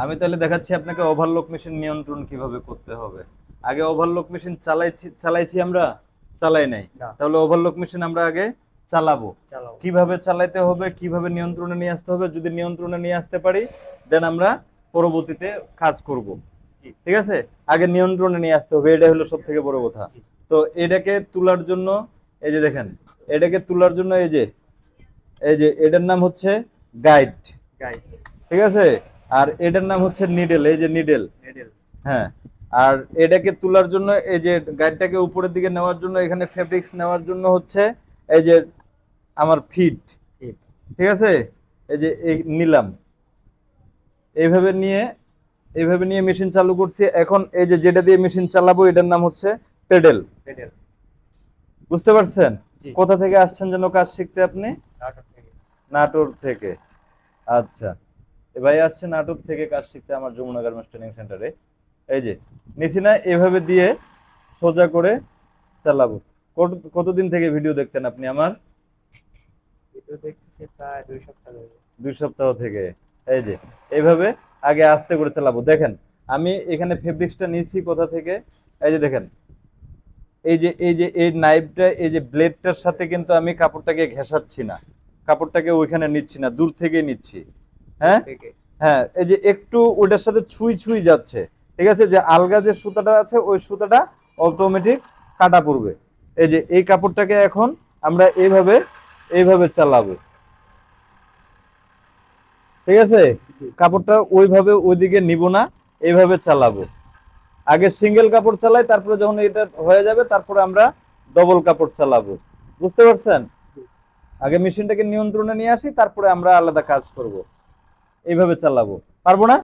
আমি তাহলে দেখাচ্ছি আপনাকে ওভারলক মেশিন নিয়ন্ত্রণ কিভাবে করতে হবে। আগে ওভারলক মেশিন চালাইছি আমরা, চালাই নাই। না। তাহলে ওভারলক মেশিন আমরা আগে চালাবো। চালাবো। কিভাবে চালাতে হবে, কিভাবে নিয়ন্ত্রণে নিয়ে আসতে হবে, যদি নিয়ন্ত্রণে নিয়ে আসতে পারি দেন আমরা পরবর্তীতে কাজ করব। জি। ঠিক আছে, আগে নিয়ন্ত্রণে নিয়ে আসতে হবে, এটা হলো সব থেকে বড় কথা। জি। তো এটাকে তোলার জন্য এই যে দেখেন, এটাকে তোলার জন্য এই যে এটার নাম হচ্ছে গাইড। গাইড। ঠিক আছে, আর এটার নাম হচ্ছে নিডেল, এই যে নিডেল। নেডেল। হ্যাঁ, আর এটাকে তোলার জন্য এই যে গাইডটাকে উপরের দিকে নেওয়ার জন্য এখানে ফেব্রিক্স নেওয়ার জন্য হচ্ছে এই যে আমার ফিট। হিট। ঠিক আছে, এই যে এই নিলাম, এইভাবে নিয়ে মেশিন চালু করছি। এখন এই যে যেটা দিয়ে মেশিন চালাবো এটার নাম হচ্ছে পেডেল। পেডেল। বুঝতে পারছেন? জি। কোথা থেকে আসছেন যেন কাজ শিখতে আপনি? নাটক থেকে। নাটোর থেকে। আচ্ছা, এ ভাই আসছে নাটোর থেকে কাজ শিখতে আমার যমুনা গার্মেন্টস ট্রেনিং সেন্টারে। এই যে নিচি না, এভাবে দিয়ে সোজা করে চালাবো। কতদিন থেকে ভিডিও দেখতেন আপনি আমার? ভিডিও দেখতেছি প্রায় 2 সপ্তাহ ধরে। 2 সপ্তাহ থেকে। এই যে এইভাবে আগে আস্তে করে চালাবো। দেখেন আমি এখানে ফেব্রিক্সটা নিয়েছি কোথা থেকে, এই যে দেখেন, এই যে এই নাইফটা এই যে ব্লেডটার সাথে কিন্তু আমি কাপড়টাকে ঘেঁষাচ্ছি না, কাপড়টাকে ওইখানে নিচ্ছি না, দূর থেকে নিচ্ছি। হ্যাঁ থেকে। হ্যাঁ, এই যে একটু ওইটার সাথে ছুঁই ছুঁই যাচ্ছে। ঠিক আছে, যে আলগা যে সুতাটা আছে ওই সুতাটা অটোমেটিক কাটা পড়বে। এই যে এই কাপড়টাকে এখন আমরা এইভাবে চালাবো। ঠিক আছে, কাপড়টা ওইভাবে ওইদিকে নিব না, এইভাবে চালাবো। আগে সিঙ্গেল কাপড় চালাই, তারপরে যখন এটা হয়ে যাবে তারপরে আমরা ডবল কাপড় চালাবো। বুঝতে পারছেন? আগে মেশিনটাকে নিয়ন্ত্রণে নিয়ে আসি, তারপরে আমরা আলাদা কাজ করব। এইভাবে চালাবো। পারবো না?